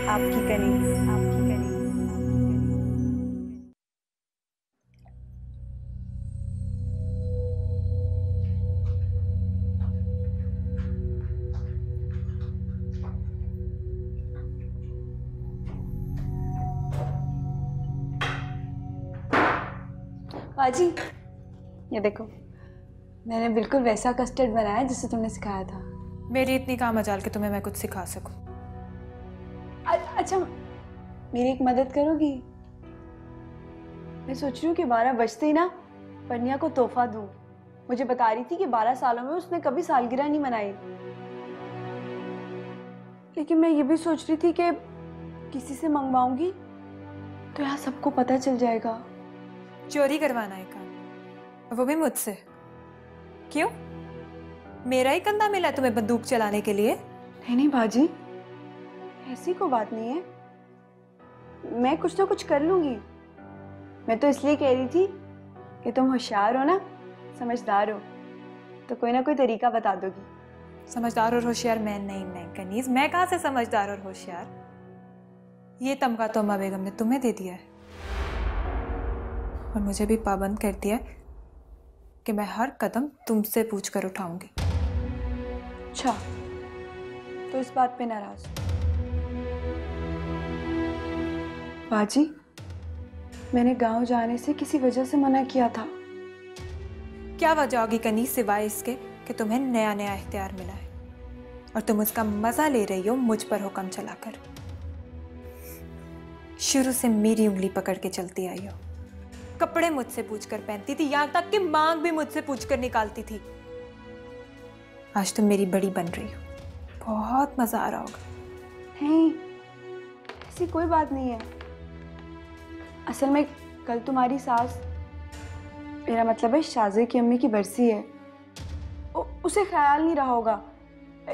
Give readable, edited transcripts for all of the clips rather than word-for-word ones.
आपकी कनीज, आपकी कनीज। बाजी, ये देखो, मैंने बिल्कुल वैसा कस्टर्ड बनाया जिसे तुमने सिखाया था। मेरी इतनी कहाँ मजाल कि तुम्हें मैं कुछ सिखा सकूं। अच्छा, मेरी एक मदद करोगी? मैं सोच रही हूँ कि 12 बजते ही ना पन्या को तोहफा दूँ। मुझे बता रही थी कि 12 सालों में उसने कभी सालगिरह नहीं मनाई। लेकिन मैं ये भी सोच रही थी कि किसी से मंगवाऊंगी तो यहाँ सबको पता चल जाएगा। चोरी करवाना है काम, वो भी मुझसे? क्यों? मेरा ही कंधा मिला तुम्हें बंदूक चलाने के लिए? नहीं नहीं बाजी, ऐसी कोई बात नहीं है। मैं कुछ ना कुछ कर लूंगी। मैं तो इसलिए कह रही थी कि तुम होशियार हो ना, समझदार हो, तो कोई ना कोई तरीका बता दोगी। समझदार और होशियार मैं नहीं कनीज, मैं कहाँ से समझदार और होशियार? ये तमगा तो अम्मा बेगम ने तुम्हें दे दिया है और मुझे भी पाबंद कर दिया है कि मैं हर कदम तुमसे पूछ कर उठाऊंगी। अच्छा, तो इस बात पे नाराज हो? बाजी, मैंने गांव जाने से किसी वजह से मना किया था। क्या वजह होगी कनीज सिवाय इसके कि तुम्हें नया नया इख्तियार मिला है और तुम उसका मजा ले रही हो मुझ पर हुक्म चलाकर। शुरू से मेरी उंगली पकड़ के चलती आई हो, कपड़े मुझसे पूछकर पहनती थी, यहां तक कि मांग भी मुझसे पूछकर निकालती थी। आज तुम मेरी बड़ी बन रही हो, बहुत मजा आ रहा होगा। नहीं, ऐसी कोई बात नहीं है। असल में कल तुम्हारी सास, मेरा मतलब है शाज़े की अम्मी की बरसी है। उसे ख्याल नहीं रहा होगा,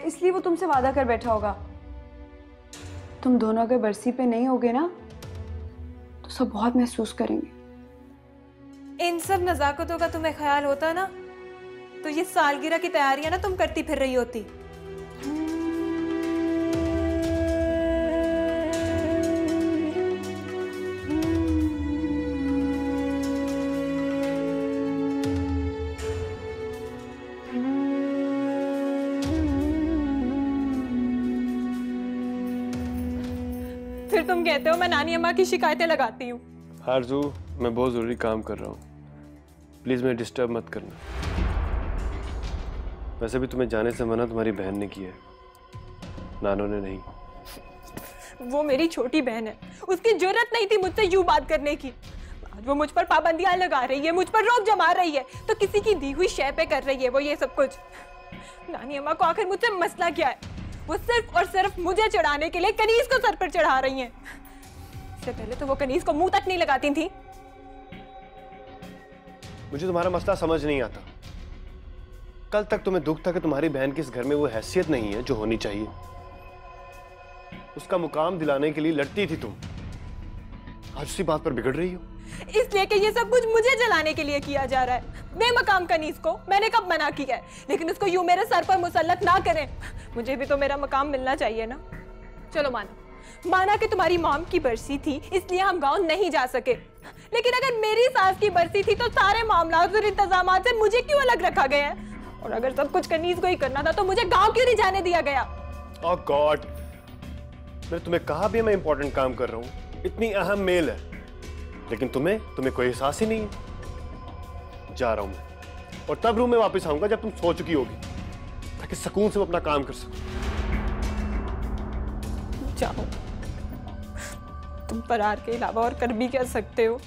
इसलिए वो तुमसे वादा कर बैठा होगा। तुम दोनों अगर बरसी पे नहीं होगे ना तो सब बहुत महसूस करेंगे। इन सब नजाकतों का तुम्हें ख्याल होता ना तो ये सालगिरह की तैयारियां ना तुम करती फिर रही होती। फिर तुम कहते हो मैं नानी अम्मा की शिकायतें लगाती हूँ। आरज़ू, मैं बहुत ज़रूरी काम कर रहा हूँ, प्लीज़ मैं डिस्टर्ब मत करना। वैसे भी तुम्हें जाने से मना तुम्हारी बहन ने किया है, नानों ने नहीं। वो मेरी छोटी बहन है, उसकी जरूरत नहीं थी मुझसे यूं बात करने की। आज वो मुझ पर पाबंदियां लगा रही है, मुझ पर रोक जमा रही है, तो किसी की दी हुई शय पे कर रही है वो ये सब कुछ। नानी अम्मा को आखिर मुझसे मसला क्या है? वो सिर्फ और सिर्फ मुझे चढ़ाने के लिए कनीज को सर पर चढ़ा रही हैं। इससे पहले तो वो कनीज को मुंह तक नहीं लगाती थी। मुझे तुम्हारा मसला समझ नहीं आता। कल तक तुम्हें दुख था कि तुम्हारी बहन की इस घर में वो हैसियत नहीं है जो होनी चाहिए। उसका मुकाम दिलाने के लिए लड़ती थी तुम, आज उसी बात पर बिगड़ रही हो। इसलिए कि ये सब कुछ मुझे जलाने के लिए किया जा रहा है। बेमकाम कनीज को मैंने कब मना किया है, लेकिन उसको यूं मेरे सर पर मुसल्लत ना करें। मुझे भी तो मेरा मकाम मिलना चाहिए ना। चलो माना कि तुम्हारी मॉम की बरसी थी इसलिए हम गांव नहीं जा सके, लेकिन अगर मेरी सास की बरसी थी तो सारे मामला और इंतजाम से मुझे क्यों अलग रखा गया है? और अगर सब कुछ कनीज को ही करना था तो मुझे गांव क्यों नहीं जाने दिया गया? ओह गॉड, मैंने तुम्हें कहा भी मैं इंपॉर्टेंट काम कर रहा हूँ, इतनी अहम मेल है, लेकिन तुम्हें कोई एहसास ही नहीं है। जा रहा हूं मैं, और तब रूम में वापस आऊंगा जब तुम सो चुकी होगी, ताकि सुकून से मैं अपना काम कर सकूं। जाओ, तुम फरार के अलावा और कर भी क्या सकते हो?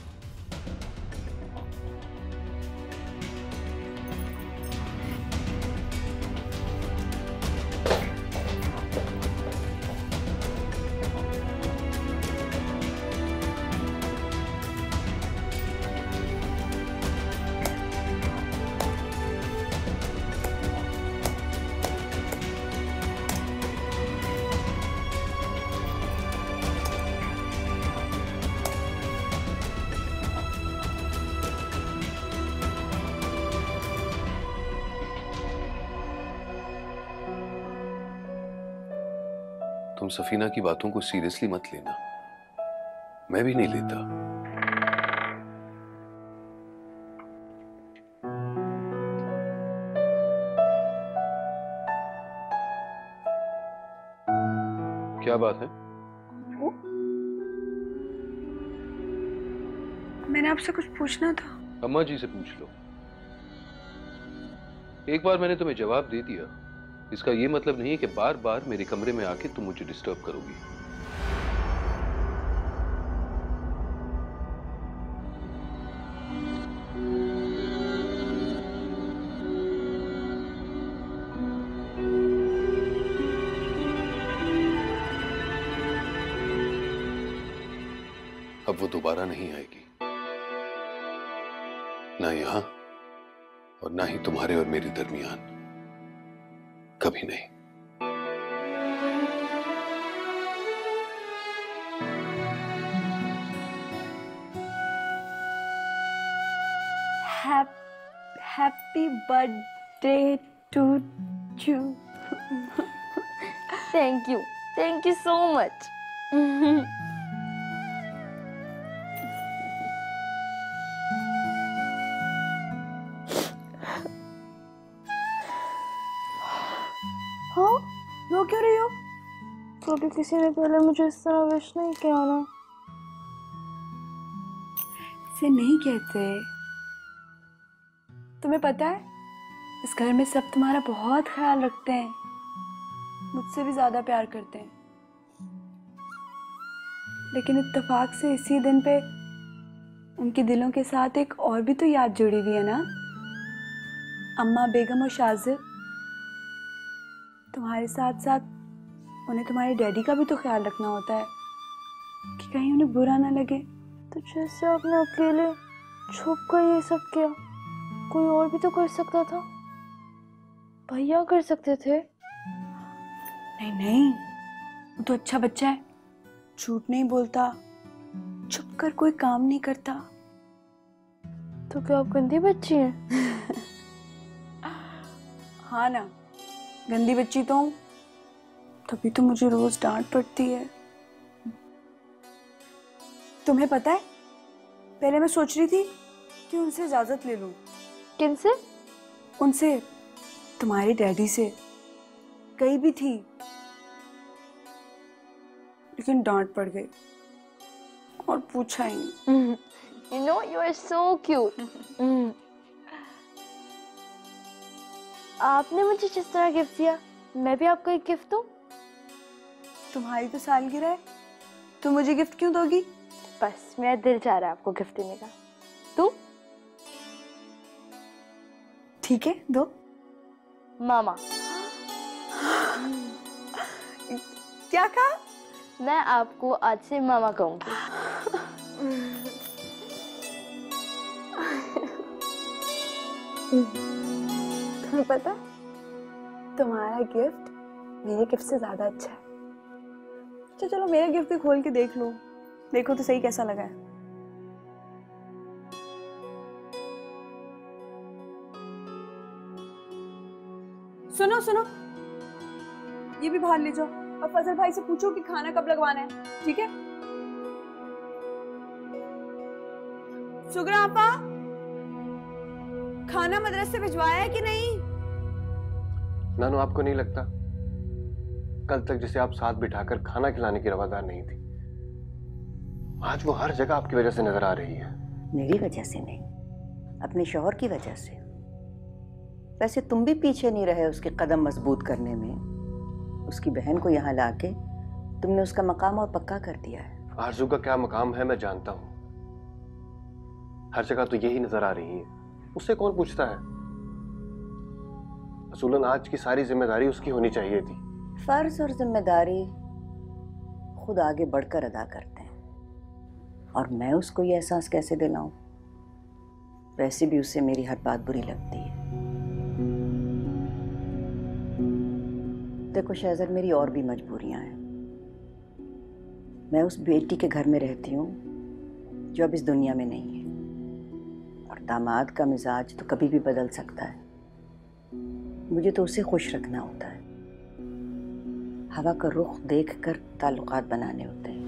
तुम सफीना की बातों को सीरियसली मत लेना, मैं भी नहीं लेता। क्या बात है? मैंने आपसे कुछ पूछना था। अम्मा जी से पूछ लो। एक बार मैंने तुम्हें जवाब दे दिया, इसका यह मतलब नहीं है कि बार बार मेरे कमरे में आके तुम मुझे डिस्टर्ब करोगी। अब वो दोबारा नहीं आएगी, ना यहां और ना ही तुम्हारे और मेरे दरमियान, कभी नहीं। Happy birthday to you. Thank you so much. हाँ, रो क्यों रही हो? क्योंकि किसी ने पहले मुझे इस तरह विश नहीं किया ना। इसे नहीं कहते। तुम्हें पता है, इस घर में सब तुम्हारा बहुत ख्याल रखते हैं, मुझसे भी ज्यादा प्यार करते हैं। लेकिन इत्तेफाक से इसी दिन पे उनके दिलों के साथ एक और भी तो याद जुड़ी हुई है ना, अम्मा बेगम और शाजिद। तुम्हारे साथ साथ उन्हें तुम्हारे डैडी का भी तो ख्याल रखना होता है कि कहीं उन्हें बुरा ना लगे। तो जैसे आपने अकेले छुप कर ये सब किया, कोई और भी तो कर सकता था। भैया कर सकते थे। नहीं नहीं, वो तो अच्छा बच्चा है, झूठ नहीं बोलता, छुप कर कोई काम नहीं करता। तो क्या आप गंदी बच्ची हैं? हाँ ना, गंदी बच्ची तो हूँ, तभी तो मुझे रोज डांट पड़ती है। तुम्हें पता है, पहले मैं सोच रही थी कि उनसे इजाजत ले लूं। किनसे? उनसे, तुम्हारे डैडी से। कहीं भी थी, लेकिन डांट पड़ गई और पूछा ही नहीं। You know, you are so cute. आपने मुझे जिस तरह गिफ्ट दिया, मैं भी आपको एक गिफ्ट दूं? तुम्हारी तो सालगिरह है, तुम मुझे गिफ्ट क्यों दोगी? बस मेरा दिल चाह रहा है आपको गिफ्ट देने का। तुम? ठीक है, दो। मामा। क्या कहा? मैं आपको आज से मामा कहूंगी। तुम्हें पता, तुम्हारा गिफ्ट मेरे गिफ्ट से ज्यादा अच्छा है। अच्छा चलो, मेरा गिफ्ट भी खोल के देख लो, देखो तो सही कैसा लगा है। सुनो सुनो, ये भी बाहर ले जाओ और फजल भाई से पूछो कि खाना कब लगवाना है, ठीक है? सुगरा आपा, खाना मदरसे से भिजवाया है कि नहीं? नानू, आपको नहीं लगता कल तक जिसे आप साथ बिठाकर खाना खिलाने की रवादार नहीं थी, आज वो हर जगह आपकी वजह से नजर आ रही है? मेरी वजह से नहीं, अपने शौहर की वजह से। वैसे तुम भी पीछे नहीं रहे उसके कदम मजबूत करने में। उसकी बहन को यहाँ लाके तुमने उसका मकाम और पक्का कर दिया है। आरजू का क्या मकाम है मैं जानता हूँ, हर जगह तो यही नजर आ रही है, उससे कौन पूछता है? असूलन आज की सारी जिम्मेदारी उसकी होनी चाहिए थी। फर्ज और जिम्मेदारी खुद आगे बढ़कर अदा करते हैं, और मैं उसको ये एहसास कैसे दिलाऊं? वैसे भी उससे मेरी हर बात बुरी लगती है। देखो शहज़ाद, मेरी और भी मजबूरियां हैं। मैं उस बेटी के घर में रहती हूँ जो अब इस दुनिया में नहीं है, और दामाद का मिजाज तो कभी भी बदल सकता है। मुझे तो उसे खुश रखना होता है। हवा का रुख देखकर ताल्लुकात बनाने होते हैं।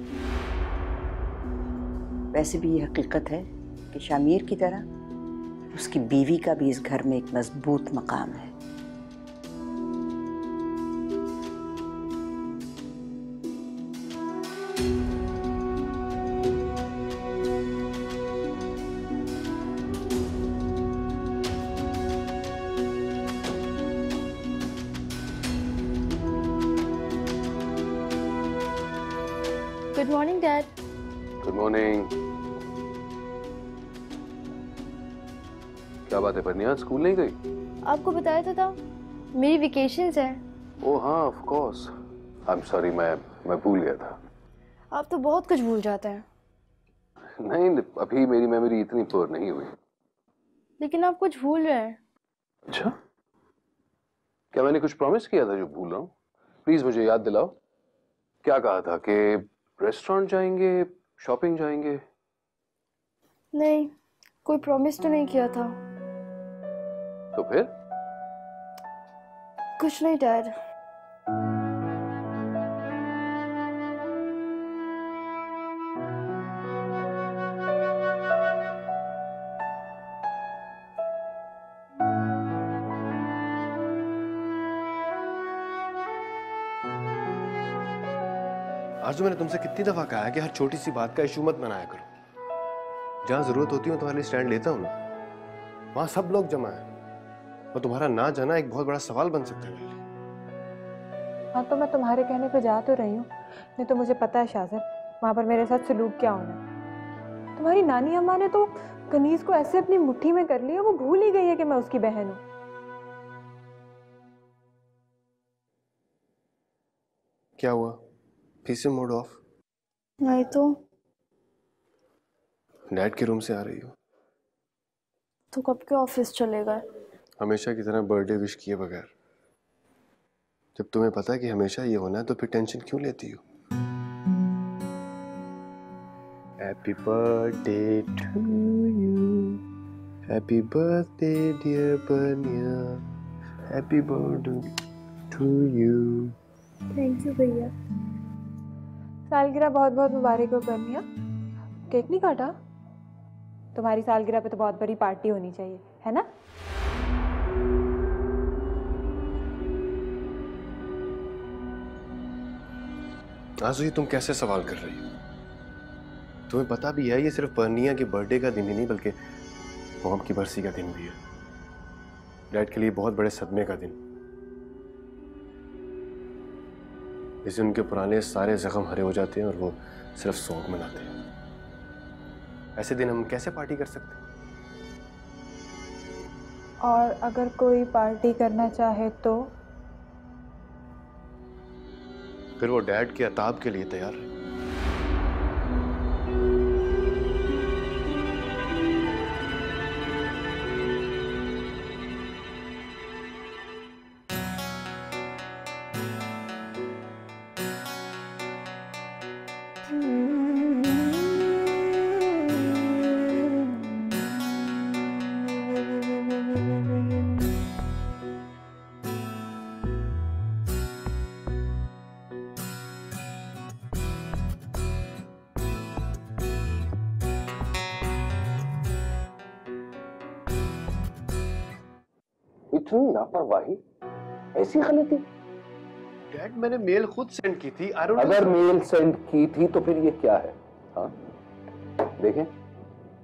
वैसे भी ये हकीकत है कि शामिर की तरह उसकी बीवी का भी इस घर में एक मजबूत मकाम है। Good morning dad. Good morning. क्या बात है परनिया, स्कूल नहीं गई? आपको बताया था मेरी वेकेशंस है। ओह हाँ, of course. I am sorry, मैं भूल गया था। आप तो बहुत कुछ भूल जाते हैं। नहीं, अभी मेरी मेमोरी इतनी पुअर नहीं हुई। लेकिन आप कुछ भूल रहे हैं। अच्छा, क्या मैंने कुछ प्रॉमिस किया था जो भूल रहा हूँ? प्लीज मुझे याद दिलाओ। क्या कहा था कि रेस्टोरेंट जाएंगे, शॉपिंग जाएंगे? नहीं, कोई प्रॉमिस तो नहीं किया था। तो फिर? कुछ नहीं डैड। आरज़ू, मैंने तुमसे कितनी दफा कहा है कि हर छोटी सी बात का इशू मत बनाया करो। जहां जरूरत होती है मैं तुम्हारे लिए स्टैंड लेता हूं ना। वहां सब लोग जमा है और तुम्हारा ना जाना एक बहुत बड़ा सवाल बन सकता है मेरे लिए। हाँ तो मैं तुम्हारे कहने पे जा तो रही हूँ, नहीं तो मुझे पता है शाज़र वहाँ पर मेरे साथ सलूक क्या होना है। तुम्हारी नानी अम्मा ने तो कनीज को ऐसे अपनी मुट्ठी में कर लिया, वो भूल ही गई है कि मैं उसकी बहन हूँ। क्या हुआ, फिर से मूड ऑफ? नहीं तो। डैड के रूम से आ रही हो तो कब के ऑफिस चले गए? हमेशा की तरह बर्थडे विश किए बगैर। जब तुम्हें पता है कि हमेशा ये होना है तो फिर टेंशन क्यों लेती हो? Happy birthday to you, happy birthday dear Baniya, happy birthday to you. Thank you भैया। सालगिरह बहुत बहुत मुबारक हो बनिया। केक नहीं काटा? तुम्हारी सालगिरह पे तो बहुत बड़ी पार्टी होनी चाहिए, है ना? आजू, ये तुम कैसे सवाल कर रही हो? तुम्हें पता भी है ये सिर्फ परनिया के बर्थडे का दिन ही नहीं बल्कि मॉम की बरसी का दिन भी है। डैड के लिए बहुत बड़े सदमे का दिन। इस दिन उनके पुराने सारे जख्म हरे हो जाते हैं और वो सिर्फ सोग मनाते हैं। ऐसे दिन हम कैसे पार्टी कर सकते हैं? और अगर कोई पार्टी करना चाहे तो? फिर वो डैड के अताब के लिए तैयार है। इतनी लापरवाही, ऐसी गलती? डैड, मैंने मेल खुद सेंड की थी। अगर मेल सेंड की थी तो फिर ये क्या है? हाँ, देखें,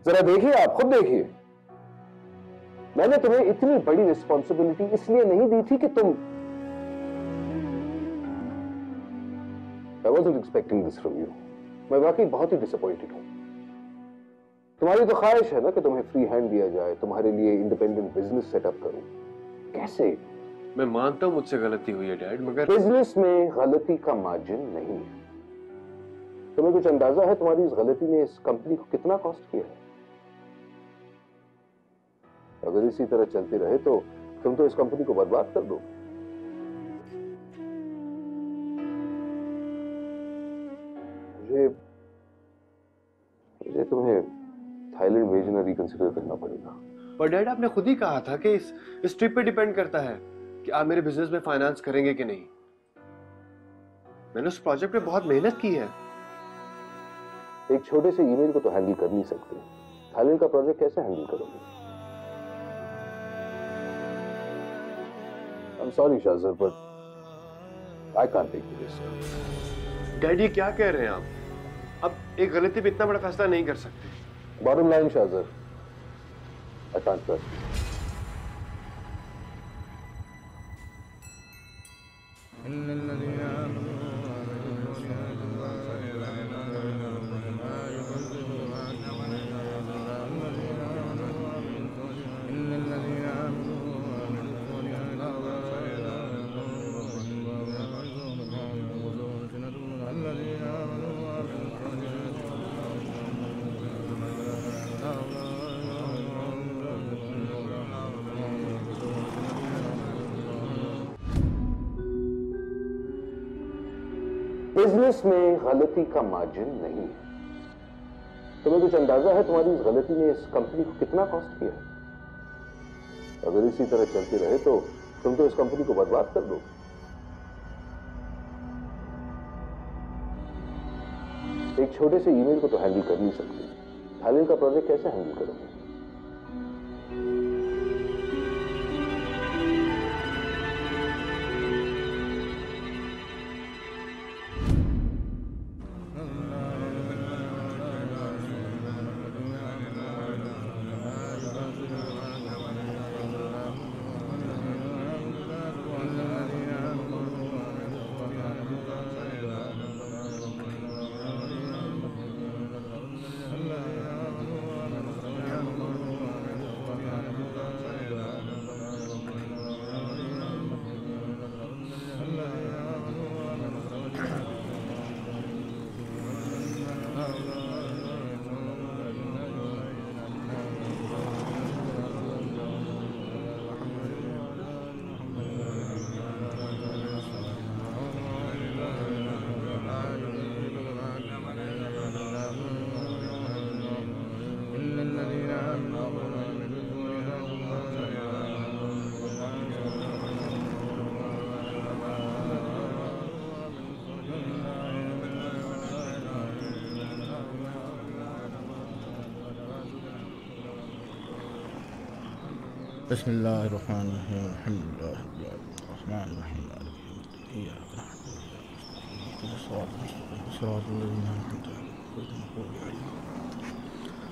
जरा देखिए, आप खुद देखिए। मैंने तुम्हें इतनी बड़ी रिस्पॉन्सिबिलिटी इसलिए नहीं दी थी कि तुम I wasn't expecting this from you. मैं वाकई बहुत ही डिसअपॉइंटेड हूं। तुम्हारी तो ख्वाहिश है ना कि तुम्हें फ्री हैंड दिया जाए, तुम्हारे लिए इंडिपेंडेंट बिजनेस सेटअप करूं। कैसे? मैं मानता हूं मुझसे गलती हुई है डैड, मगर बिजनेस में गलती का मार्जिन नहीं है। तुम्हें कुछ अंदाजा है तुम्हारी इस गलती ने इस कंपनी को कितना कॉस्ट किया है? अगर इसी तरह चलती रहे तो तुम तो इस कंपनी को बर्बाद कर दो। मुझे तुम्हें थाईलैंड भेजना रिकंसिडर करना पड़ेगा। पर डैड, आपने खुद ही कहा था कि इस ट्रिप पे डिपेंड करता है कि आप मेरे बिजनेस में फाइनेंस करेंगे कि नहीं। मैंने उस प्रोजेक्ट पे बहुत मेहनत की है। एक छोटे से ईमेल को तो हैंडल कर नहीं सकते, थाईलैंड का प्रोजेक्ट कैसे हैंडल करोगे? I am sorry Shahzar, but I can't take the risk. Daddy क्या कह रहे हैं आप? अब एक गलती पे इतना बड़ा फैसला नहीं कर सकते। Bottom line Shahzar, I can't trust you. Business में गलती का मार्जिन नहीं है। तुम्हें कुछ अंदाजा है तुम्हारी इस गलती ने इस कंपनी को कितना कॉस्ट किया है? अगर इसी तरह चलती रहे तो तुम तो इस कंपनी को बर्बाद कर दो। एक छोटे से ईमेल को तो हैंडल कर नहीं सकते, थाईलैंड का प्रोजेक्ट कैसे हैंडल करोगे? बिस्मिल्लाहिर्रहमानिर्रहीम अल्हम्दुलिल्लाहिर्रहमानिर्रहीम इय्याक नअबुदु व इय्याक नस्तईन सिरातल लज़ीना अनअमता अलैहिम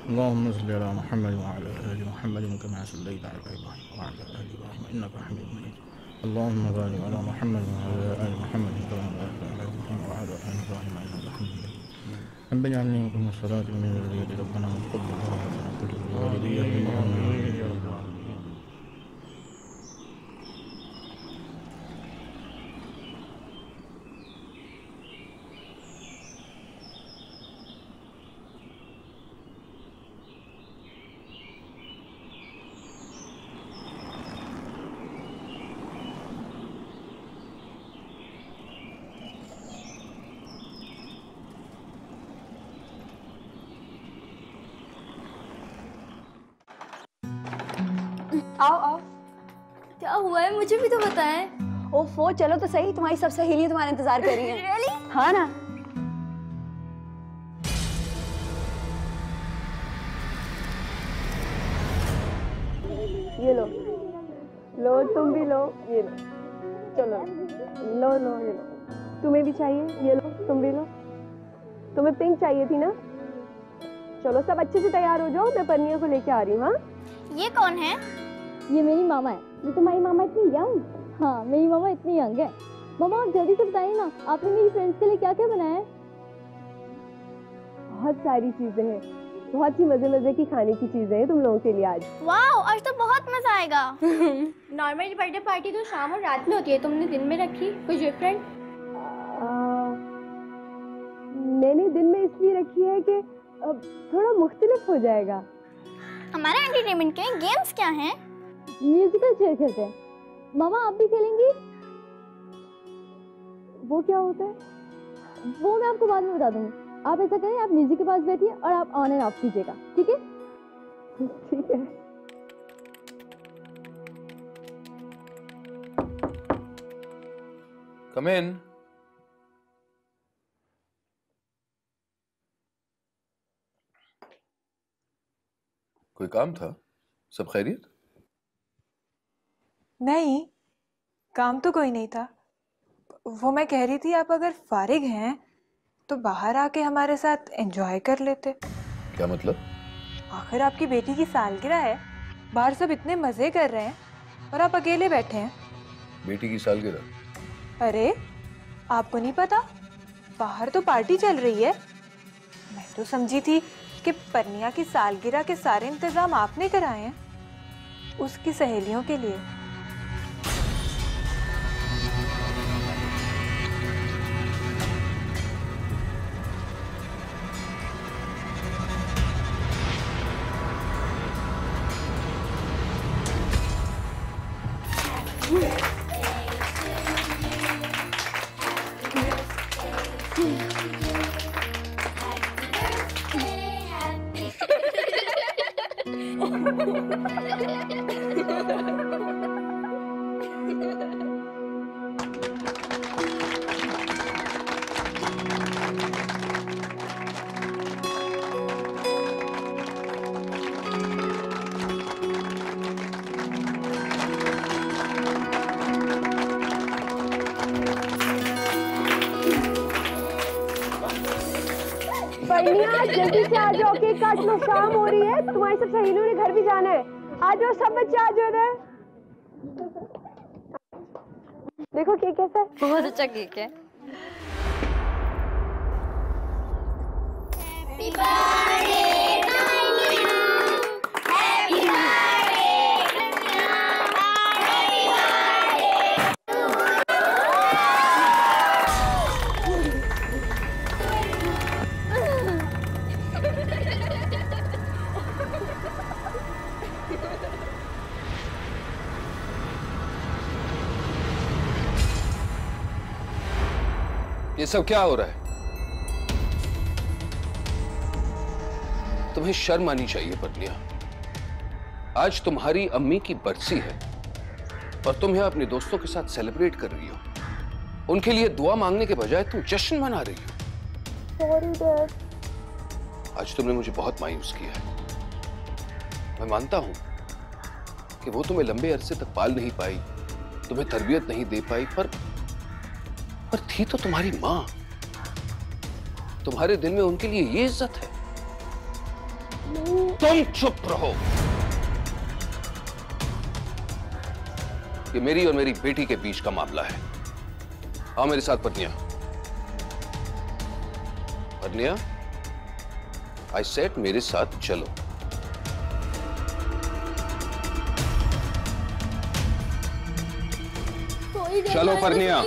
अल्लाहुम्मा सल्लि अला मुहम्मद व अला आलि मुहम्मद कमा सल्लैता अला इब्राहीम व अला आलि इब्राहीम इन्नका हमीदुम मजीद अल्लाहुम्मा बारिक अला मुहम्मद व अला आलि मुहम्मद कमा बारकता अला इब्राहीम व अला आलि इब्राहीम इन्नका हमीदुम मजीद रब्बना इज'alni मुक़ीम अस्सलाति व मिन ज़urरिyyati रब्बना तक़ब्बल दुआना व कुल वालिदैया आमीन या रब्बल आलमीन। आओ आओ। क्या हुआ है, मुझे भी तो बताएं। ओफो, चलो तो सही, तुम्हारी सब सहेलियां तुम्हारा इंतजार कर रही हैं। Really? हाँ ना। ये लो, लो तुम भी लो, ये लो, चलो लो लो ये लो, तुम्हें भी चाहिए, ये लो तुम भी लो। तुम्हें पिंक चाहिए थी ना? चलो सब अच्छे से तैयार हो जाओ, मैं पन्नियों को लेके आ रही हूँ। हाँ, ये कौन है? ये मेरी मामा है। ये तुम्हारी मामा इतनी यंग? हाँ, मेरी मामा इतनी यंग है। मामा आप जल्दी से बताइए ना, आपने मेरी फ्रेंड्स के लिए क्या क्या बनाया है? बहुत सारी चीजें हैं, बहुत ही मजे मजे की खाने की चीजें हैं तुम लोगों के लिए आज। वाओ, आज तो बहुत मजा आएगा। नॉर्मली बर्थडे पार्टी तो शाम और रात में होती है, तुमने दिन में रखी, कुछ डिफरेंट? मैंने दिन में इसलिए रखी है कि थोड़ा मुख्तलिफ हो जाएगा। हमारे एंटरटेनमेंट के गेम्स क्या हैं? म्यूजिकल चेयर खेलते हैं। मामा आप भी खेलेंगी? वो क्या होता है? वो मैं आपको बाद में बता दूंगी। आप ऐसा करें, आप म्यूजिक के पास बैठिए और आप ऑन एंड ऑफ कीजिएगा, ठीक है? ठीक है। Come in. कोई काम था? सब खैरियत? नहीं, काम तो कोई नहीं था। वो मैं कह रही थी, आप अगर फारिग हैं तो बाहर आके हमारे साथ एंजॉय कर लेते। क्या मतलब? आखिर आपकी बेटी की सालगिरह है, बाहर सब इतने मजे कर रहे हैं और आप अकेले बैठे हैं। बेटी की सालगिरह? अरे आपको नहीं पता, बाहर तो पार्टी चल रही है। मैं तो समझी थी कि परनिया की सालगिरह के सारे इंतजाम आपने कराए हैं उसकी सहेलियों के लिए। परनिया जल्दी से आ जाओ, केक काट लो, शाम हो रही है, तुम्हारी सब सहेलियों ने घर भी जाना है। आ जाओ सब बच्चे, आ जाओ इधर। देखो केक कैसा है? बहुत अच्छा केक है। ये सब क्या हो रहा है? तुम्हें शर्म आनी चाहिए परनिया। आज तुम्हारी अम्मी की बरसी है और तुम यहां अपने दोस्तों के साथ सेलिब्रेट कर रही हो। उनके लिए दुआ मांगने के बजाय तुम जश्न मना रही हो। Sorry dad. आज तुमने मुझे बहुत मायूस किया है। मैं मानता हूं कि वो तुम्हें लंबे अरसे तक पाल नहीं पाई, तुम्हें तरबियत नहीं दे पाई, पर थी तो तुम्हारी मां। तुम्हारे दिल में उनके लिए ये इज्जत है। तुम चुप रहो। ये मेरी और मेरी बेटी के बीच का मामला है। आओ मेरे साथ परनिया। परनिया, आई सेड मेरे साथ चलो। चलो परनिया।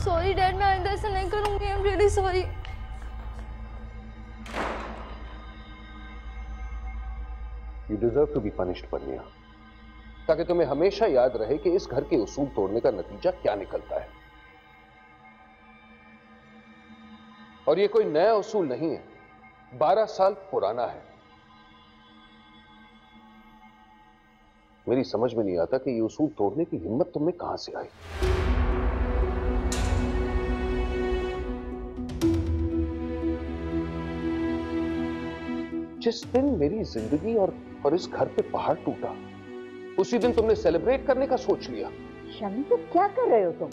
सॉरी डैड, मैं आइंदा ऐसा नहीं करूंगी। I am really sorry. You deserve to be punished, परनिया, ताकि तुम्हें हमेशा याद रहे कि इस घर के उसूल तोड़ने का नतीजा क्या निकलता है। और ये कोई नया उसूल नहीं है, 12 साल पुराना है। मेरी समझ में नहीं आता कि ये उसूल तोड़ने की हिम्मत तुम्हें कहां से आई। जिस दिन मेरी जिंदगी और इस घर पे पहाड़ टूटा, उसी दिन तुमने सेलिब्रेट करने का सोच लिया। शमी, तो क्या कर रहे हो तुम?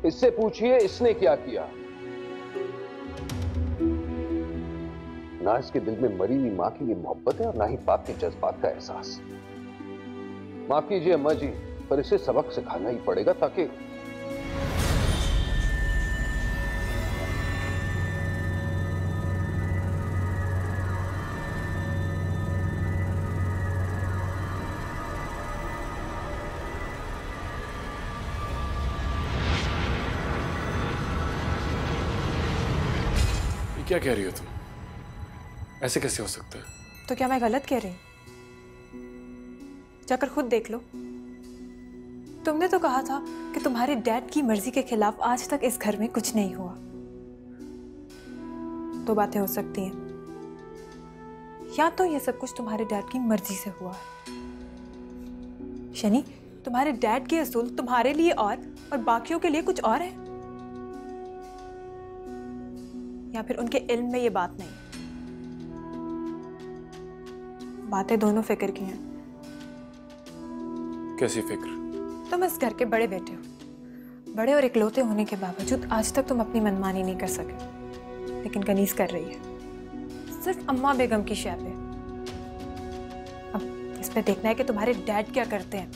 इससे पूछिए इसने क्या किया। ना इसके दिल में मरी हुई मां की ये मोहब्बत है और ना ही बाप के जज्बात का एहसास। माफ कीजिए अम्मा जी, पर इसे सबक सिखाना ही पड़ेगा ताकि क्या कह रही हो तुम? ऐसे कैसे हो सकता है? तो क्या मैं गलत कह रही हूं? जाकर खुद देख लो। तुमने तो कहा था कि तुम्हारे डैड की मर्जी के खिलाफ आज तक इस घर में कुछ नहीं हुआ। दो बातें हो सकती हैं, या तो ये सब कुछ तुम्हारे डैड की मर्जी से हुआ है। शनि, तुम्हारे डैड के असूल तुम्हारे लिए और बाकियों के लिए कुछ और है, या फिर उनके इल्म में ये बात नहीं। बातें दोनों फिक्र की हैं। कैसी फिक्र? तुम इस घर के बड़े बेटे हो, बड़े और इकलौते होने के बावजूद आज तक तुम अपनी मनमानी नहीं कर सके, लेकिन कनीज कर रही है सिर्फ अम्मा बेगम की शय पे। अब इस पे देखना है कि तुम्हारे डैड क्या करते हैं।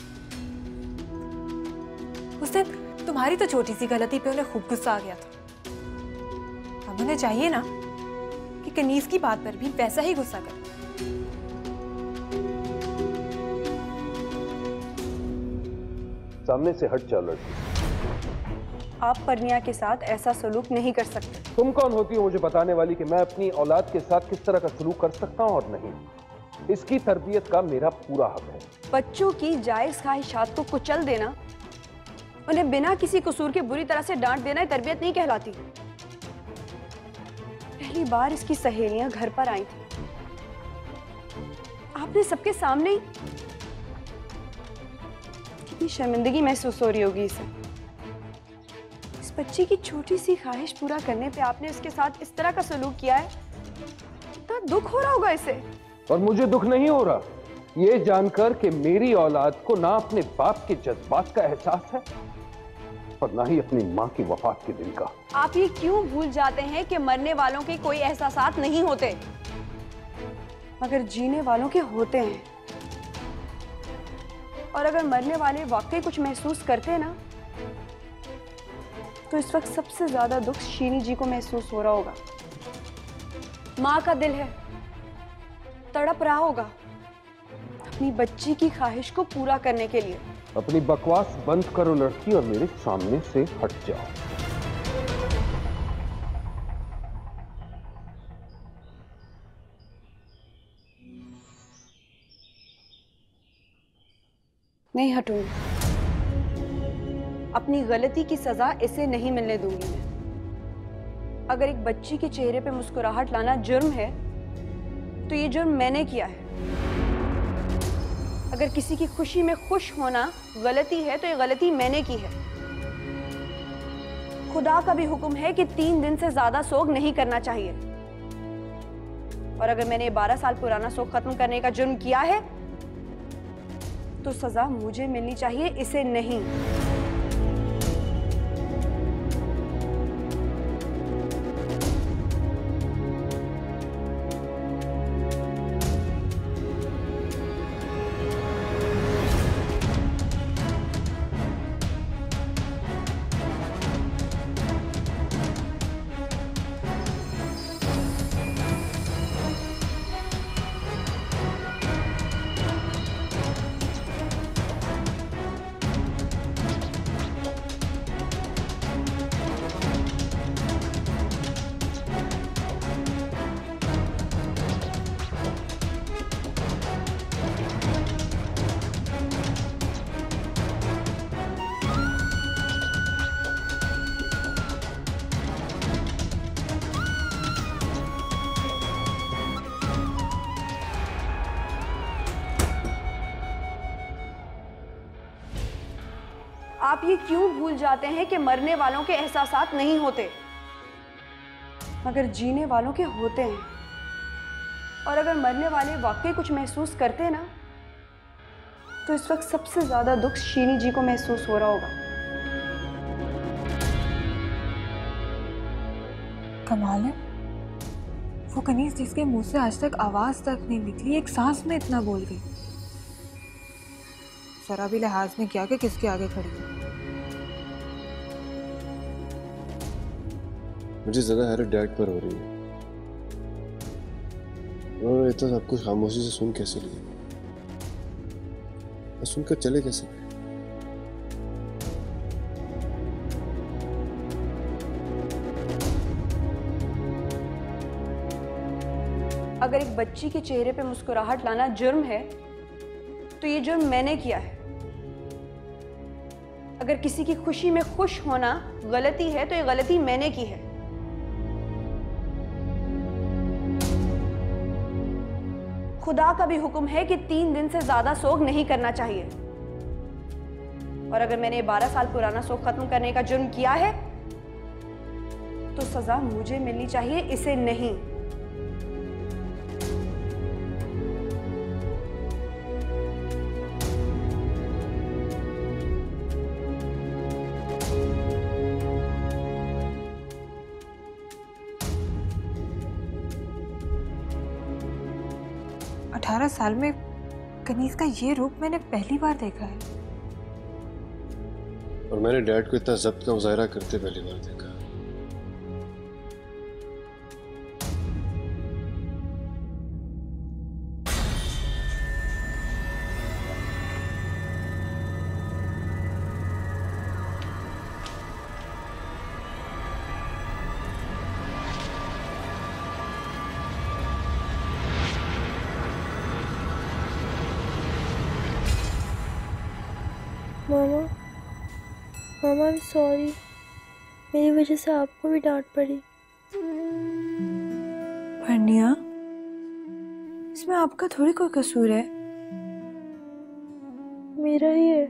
उस दिन तुम्हारी तो छोटी सी गलती पे उन्हें खूब गुस्सा आ गया था। अब उन्हें चाहिए ना कि कनीज की बात पर भी वैसा ही गुस्सा करे। सामने से हट जाओ लड़की। आप परनिया के साथ ऐसा सलूक नहीं कर सकते। तुम कौन होती हो मुझे बताने वाली कि मैं अपनी औलाद के साथ किस तरह का सलूक कर सकता हूं और नहीं? इसकी तरबियत का मेरा पूरा हक है। बच्चों की जायज ख्वाहिशात को कुचल देना, उन्हें बिना किसी कसूर के बुरी तरह से डांट देना तरबियत नहीं कहलाती। पहली बार इसकी सहेलियां घर पर आई थी, आपने सबके सामने ही, कितनी शर्मिंदगी महसूस हो रही होगी इसे। इस बच्ची की छोटी सी ख्वाहिश पूरा करने पे आपने उसके साथ इस तरह का सलूक किया है, इतना दुख हो रहा होगा इसे। और मुझे दुख नहीं हो रहा ये जानकर कि मेरी औलाद को ना अपने बाप के जज्बात का एहसास है और ना ही अपनी माँ की वफात के दिन का। आप ये क्यों भूल जाते हैं कि मरने वालों के कोई एहसासात नहीं होते, मगर जीने वालों के होते हैं। और अगर मरने वाले वाकई कुछ महसूस करते ना, तो इस वक्त सबसे ज्यादा दुख शीनी जी को महसूस हो रहा होगा। माँ का दिल है, तड़प रहा होगा अपनी बच्ची की ख्वाहिश को पूरा करने के लिए। अपनी बकवास बंद करो लड़की और मेरे सामने से हट जाओ। नहीं हटूंगी, अपनी गलती की सजा इसे नहीं मिलने दूंगी मैं। अगर एक बच्ची के चेहरे पे मुस्कुराहट लाना जुर्म है, तो ये जुर्म मैंने किया है। अगर किसी की खुशी में खुश होना गलती है, तो ये गलती मैंने की है। खुदा का भी हुक्म है कि 3 दिन से ज्यादा सोग नहीं करना चाहिए। और अगर मैंने 12 साल पुराना सोग खत्म करने का जुर्म किया है, तो सजा मुझे मिलनी चाहिए, इसे नहीं। आप ये क्यों भूल जाते हैं कि मरने वालों के एहसासात नहीं होते, मगर जीने वालों के होते हैं। और अगर मरने वाले वाकई कुछ महसूस करते ना, तो इस वक्त सबसे ज्यादा दुख शीनी जी को महसूस हो रहा होगा। कमाल है, वो कनीज जिसके मुंह से आज तक आवाज तक नहीं निकली, एक सांस में इतना बोल गई। जरा भी लिहाज नहीं किया कि किसके आगे खड़ी है। मुझे ज्यादा हैरत डैड पर हो रही है। उन्होंने इतना सब कुछ खामोशी से सुन कैसे लिया, और सुनकर चले कैसे गए? अगर एक बच्ची के चेहरे पे मुस्कुराहट लाना जुर्म है, तो ये जुर्म मैंने किया है। अगर किसी की खुशी में खुश होना गलती है, तो ये गलती मैंने की है। खुदा का भी हुक्म है कि 3 दिन से ज्यादा सोग नहीं करना चाहिए। और अगर मैंने 12 साल पुराना सोग खत्म करने का जुर्म किया है तो सजा मुझे मिलनी चाहिए, इसे नहीं। अठारह साल में कनीज का ये रूप मैंने पहली बार देखा है। और मैंने डैड को इतना जब्त का मुजाहरा करते पहली बार देखा। मामा, मामा आई एम सॉरी, मेरी वजह से आपको भी डांट पड़ी। परनिया, इसमें आपका थोड़ी कोई कसूर है। मेरा ही है।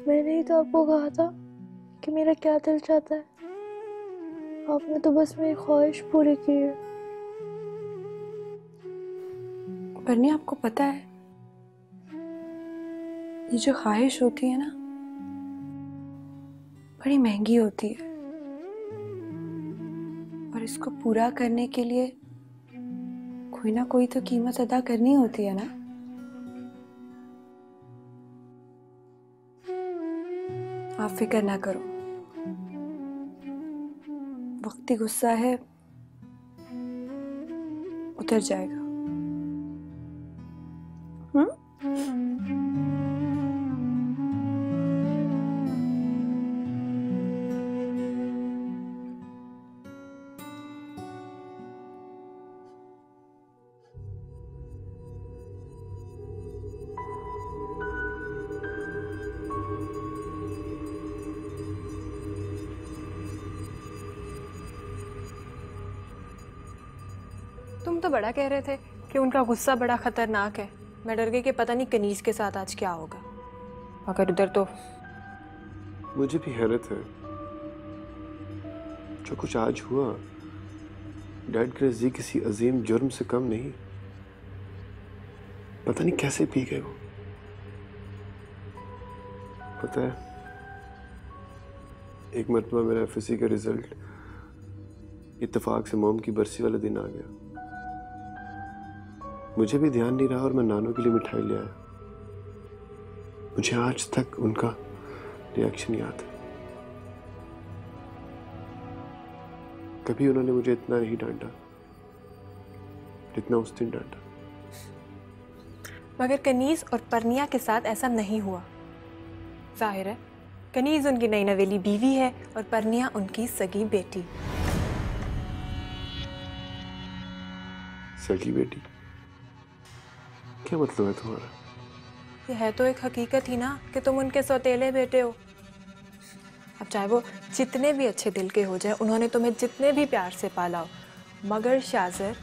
मैंने ही तो आपको कहा था कि मेरा क्या दिल चाहता है। आपने तो बस मेरी ख्वाहिश पूरी की है। परनिया, आपको पता है ये जो ख्वाहिश होती है ना, बड़ी महंगी होती है और इसको पूरा करने के लिए कोई ना कोई तो कीमत अदा करनी होती है ना। आप फिक्र ना करो, वक्ती गुस्सा है, उतर जाएगा। तुम तो बड़ा कह रहे थे कि उनका गुस्सा बड़ा खतरनाक है। मैं डर गई कि पता नहीं कनीज के साथ आज क्या होगा। अगर उधर तो मुझे भी हैरत है, जो कुछ आज हुआ डैड के नजदीक किसी अजीम जुर्म से कम नहीं। पता नहीं कैसे पी गए वो। पता है, एक मरतबा मेरा एफएससी का रिजल्ट इत्तेफाक से मोम की बरसी वाले दिन आ गया। मुझे भी ध्यान नहीं रहा और मैं नानू के लिए मिठाई ले आया। मुझे आज तक उनका रिएक्शन याद है। कभी उन्होंने मुझे इतना नहीं डांटा जितना उस दिन डांटा। मगर कनीज और परनिया के साथ ऐसा नहीं हुआ। जाहिर है कनीज उनकी नई नवेली बीवी है और परनिया उनकी सगी बेटी। सगी बेटी? क्या मतलब है तुम्हारा? ये है तो एक हकीकत ही ना कि तुम उनके सौतेले बेटे हो। अब चाहे वो जितने भी अच्छे दिल के हो जाए, उन्होंने तुम्हें जितने भी प्यार से पाला हो, मगर शाज़र,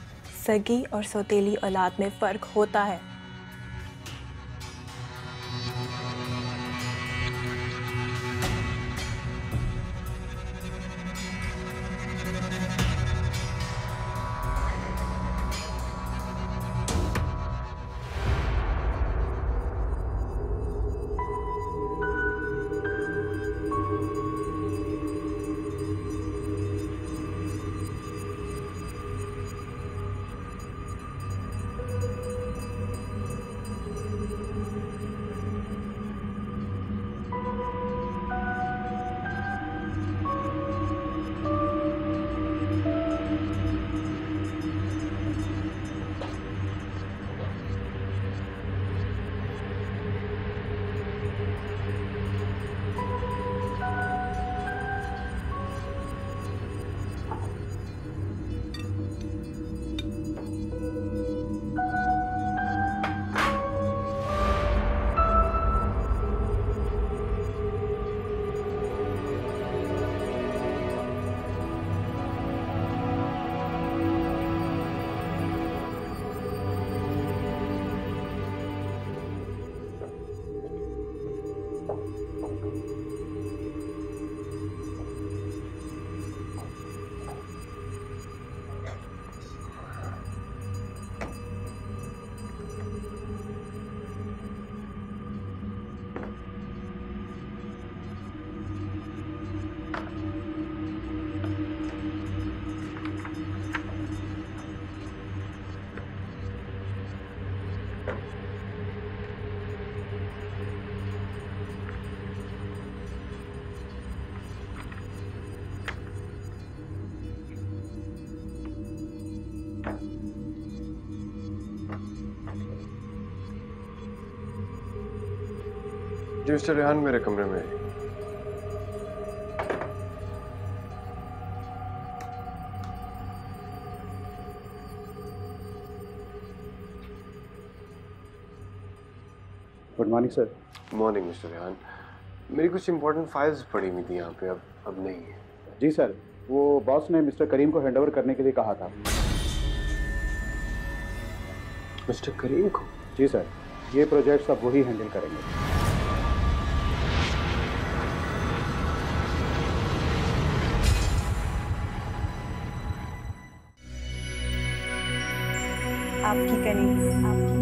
सगी और सौतेली औलाद में फ़र्क होता है। जी मिस्टर रेहान मेरे कमरे में। Good morning sir. Morning mister Rehan. मेरी कुछ इंपॉर्टेंट फाइल्स पड़ी हुई थी यहाँ पे, अब नहीं है। जी सर, वो बॉस ने मिस्टर करीम को हैंडओवर करने के लिए कहा था। मिस्टर करीम को? जी सर, ये प्रोजेक्ट्स अब वही हैंडल करेंगे। आपकी करीब